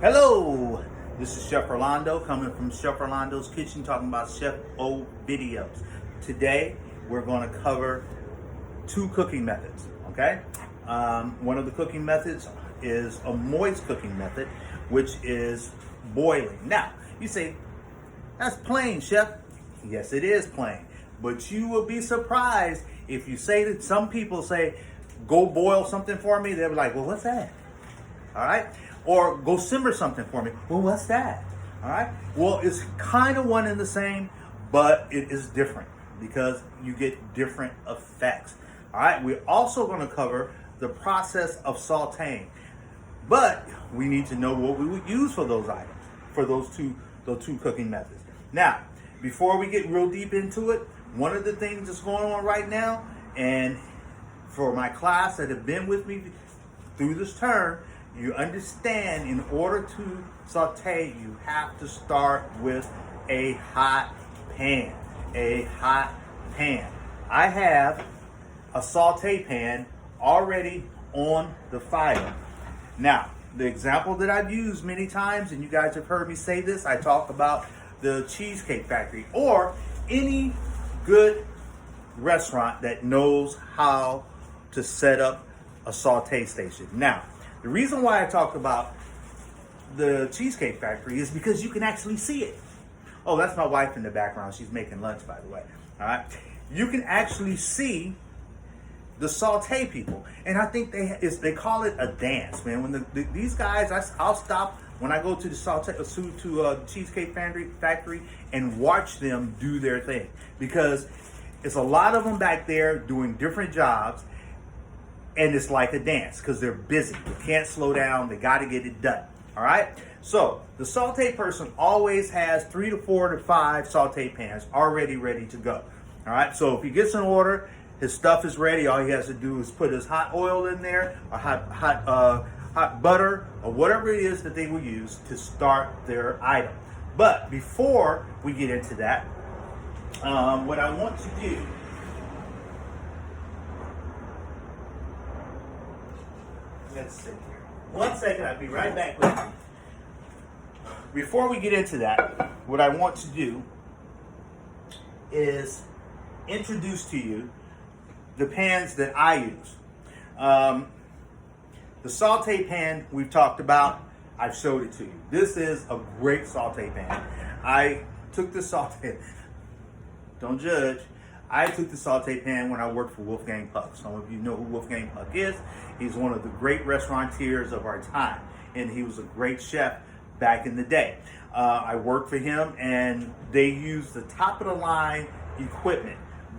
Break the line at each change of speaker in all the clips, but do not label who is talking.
Hello, this is Chef Orlando coming from Chef Orlando's Kitchen, talking about Chef O videos. Today we're going to cover two cooking methods. Okay, one of the cooking methods is a moist cooking method, which is boiling. Now you say that's plain, Chef. Yes, it is plain, but you will be surprised if you say that. Some people say, "Go boil something for me." They're like, "Well, what's that?" All right. Or go simmer something for me. Well, what's that? All right. Well, it's kind of one and the same, but it is different because you get different effects. All right. We're also going to cover the process of sauteing, but we need to know what we would use for those items, for those two cooking methods. Now, before we get real deep into it, one of the things that's going on right now, and for my class that have been with me through this term, you understand, in order to saute, you have to start with a hot pan. A hot pan. I have a saute pan already on the fire. Now, the example that I've used many times, and you guys have heard me say this, I talk about the Cheesecake Factory or any good restaurant that knows how to set up a saute station. Now, the reason why I talk about the Cheesecake Factory is because you can actually see it. Oh, that's my wife in the background. She's making lunch, by the way. All right. You can actually see the saute people. And I think they call it a dance, man. When these guys, I'll stop when I go to the Cheesecake Factory and watch them do their thing. Because it's a lot of them back there doing different jobs. And it's like a dance because they're busy. They can't slow down. They got to get it done. All right. So the saute person always has 3 to 4 to 5 saute pans already ready to go. All right. So if he gets an order, his stuff is ready. All he has to do is put his hot oil in there, or hot butter, or whatever it is that they will use to start their item. But before we get into that, what I want to do. Let's sit here. 1 second, I'll be right back with you. Before we get into that, what I want to do is introduce to you the pans that I use. The saute pan we've talked about, I've showed it to you. This is a great saute pan. I took the saute, don't judge. I took the saute pan when I worked for Wolfgang Puck. Some of you know who Wolfgang Puck is. He's one of the great restaurateurs of our time, and he was a great chef back in the day. I worked for him, and they used the top of the line equipment.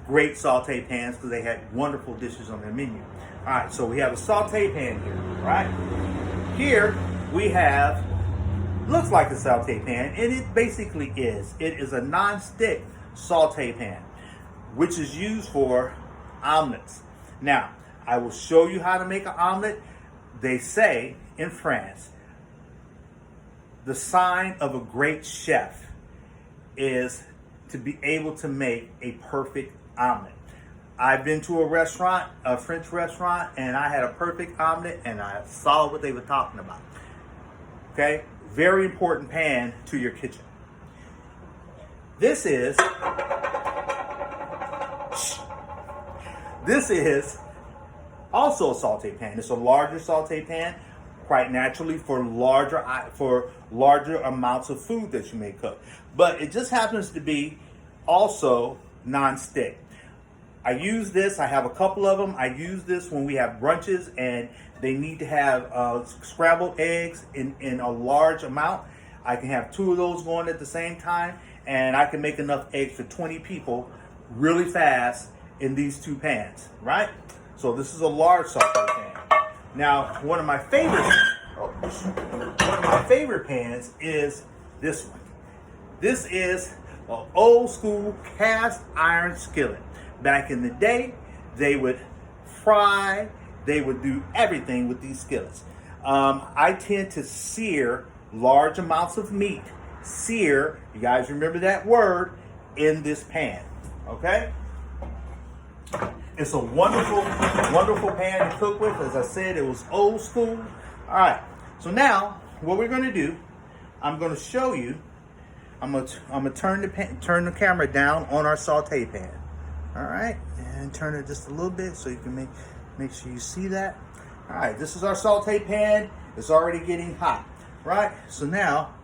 Great saute pans because they had wonderful dishes on their menu. All right, so we have a saute pan here, right? Here we have, looks like a saute pan, and it basically is. It is a non-stick saute pan, which is used for omelets. Now, I will show you how to make an omelet. They say in France, the sign of a great chef is to be able to make a perfect omelet. I've been to a restaurant, a French restaurant, and I had a perfect omelet, and I saw what they were talking about. Okay? Very important pan to your kitchen. This is also a saute pan. It's a larger saute pan, quite naturally for larger amounts of food that you may cook. But it just happens to be also non-stick. I use this. I have a couple of them. I use this when we have brunches and they need to have scrambled eggs in a large amount. I can have 2 of those going at the same time, and I can make enough eggs for 20 people really fast in these 2 pans, right? So this is a large saute pan. Now, one of my favorite pans is this one. This is an old school cast iron skillet. Back in the day, they would fry, they would do everything with these skillets. I tend to sear large amounts of meat. Sear, you guys remember that word, in this pan, okay? It's a wonderful, wonderful pan to cook with. As I said, it was old school. All right, so now what we're going to do, I'm going to show you. I'm gonna turn the camera down on our saute pan. All right, and turn it just a little bit so you can make sure you see that. All right, this is our saute pan. It's already getting hot, right? So now,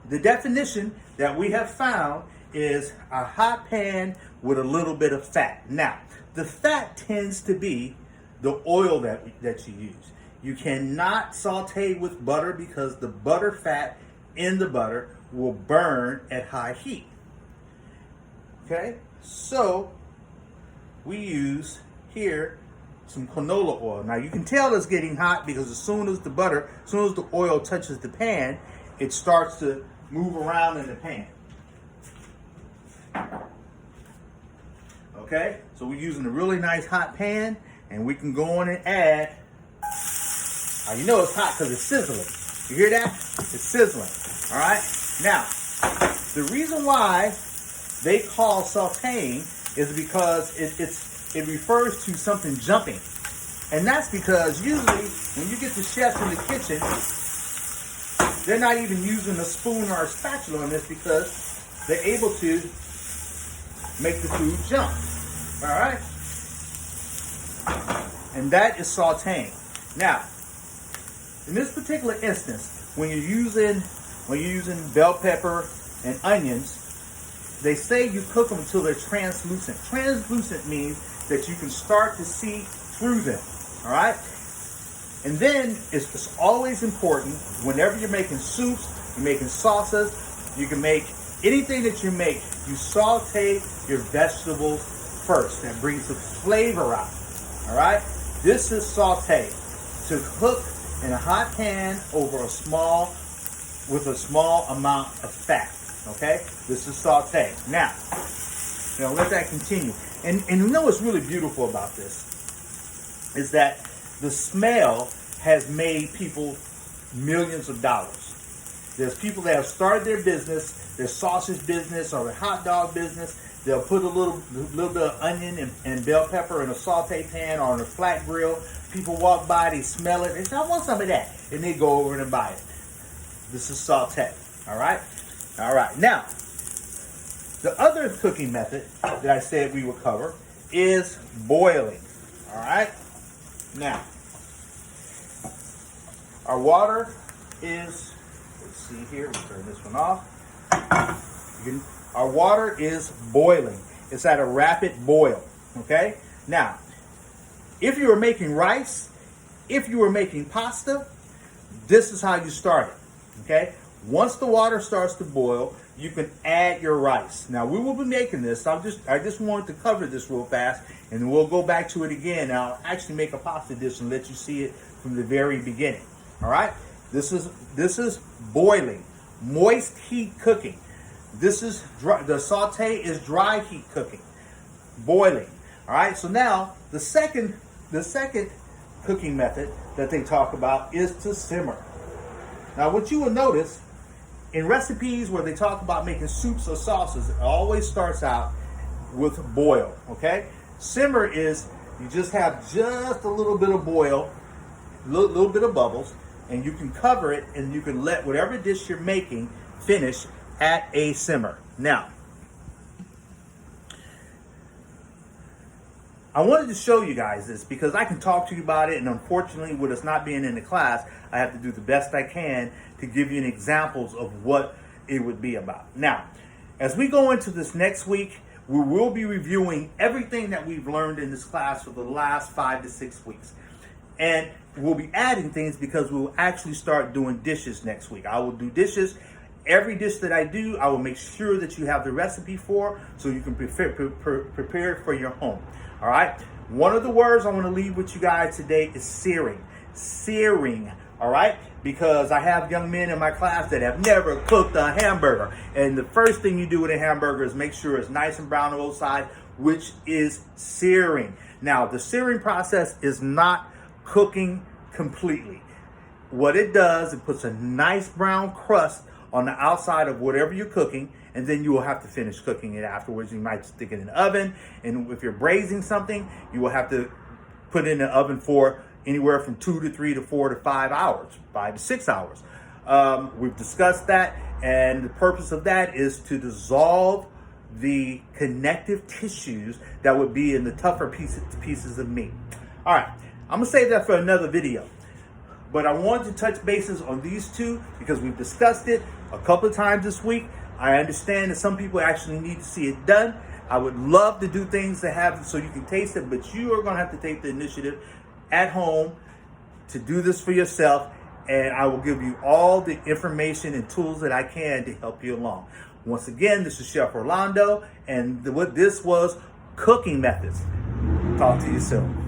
the definition that we have found is a hot pan with a little bit of fat. Now, the fat tends to be the oil that you use. You cannot saute with butter because the butter fat in the butter will burn at high heat. Okay, so we use here some canola oil. Now you can tell it's getting hot because as soon as the oil touches the pan, it starts to move around in the pan. Okay, so we're using a really nice hot pan, and we can go on and add. You know it's hot because it's sizzling. You hear that? It's sizzling. All right. Now, the reason why they call sauteing is because it refers to something jumping, and that's because usually when you get the chefs in the kitchen, they're not even using a spoon or a spatula on this because they're able to make the food jump. All right, and that is sauteing. Now, in this particular instance, when you're using bell pepper and onions, they say you cook them until they're translucent. Translucent means that you can start to see through them. All right, and then it's always important whenever you're making soups, you're making salsas, you can make anything that you make, you saute your vegetables first. That brings the flavor out. All right, this is saute, to cook in a hot pan over with a small amount of fat. Okay, this is saute. Now, let that continue. And you know what's really beautiful about this is that the smell has made people millions of dollars. There's people that have started their business, their sausage business or their hot dog business. They'll put a little bit of onion and bell pepper in a saute pan or on a flat grill. People walk by, they smell it, they say, I want some of that. And they go over and buy it. This is saute. All right? All right. Now, the other cooking method that I said we would cover is boiling. All right? Now, our water is, let's see here, we'll turn this one off. Our water is boiling. It's at a rapid boil. Okay? Now, if you were making rice, if you were making pasta, this is how you start it. Okay? Once the water starts to boil, you can add your rice. Now, we will be making this. I just wanted to cover this real fast, and we'll go back to it again. I'll actually make a pasta dish and let you see it from the very beginning. All right? This is boiling, moist heat cooking. This is dry, the saute is dry heat cooking, boiling. All right. So now the second cooking method that they talk about is to simmer. Now, what you will notice in recipes where they talk about making soups or sauces, it always starts out with boil. Okay. Simmer is you just have just a little bit of boil, little bit of bubbles, and you can cover it and you can let whatever dish you're making finish at a simmer. Now, I wanted to show you guys this because I can talk to you about it, and unfortunately with us not being in the class, I have to do the best I can to give you examples of what it would be about. Now, as we go into this next week, we will be reviewing everything that we've learned in this class for the last 5 to 6 weeks. And we'll be adding things because we will actually start doing dishes next week. I will do dishes. Every dish that I do, I will make sure that you have the recipe for, so you can prepare it for your home. All right. One of the words I want to leave with you guys today is searing. Searing. All right. Because I have young men in my class that have never cooked a hamburger. And the first thing you do with a hamburger is make sure it's nice and brown on both sides, which is searing. Now, the searing process is not cooking completely. What it does, it puts a nice brown crust on the outside of whatever you're cooking, and then you will have to finish cooking it afterwards. You might stick it in the oven, and if you're braising something, you will have to put it in the oven for anywhere from 2 to 3 to 4 to 5 hours, 5 to 6 hours. We've discussed that, and the purpose of that is to dissolve the connective tissues that would be in the tougher pieces of meat. All right, I'm gonna save that for another video. But I wanted to touch bases on these two because we've discussed it a couple of times this week. I understand that some people actually need to see it done. I would love to do things to have so you can taste it, but you are going to have to take the initiative at home to do this for yourself, and I will give you all the information and tools that I can to help you along. Once again, this is Chef Orlando, and what this was Cooking Methods. Talk to you soon.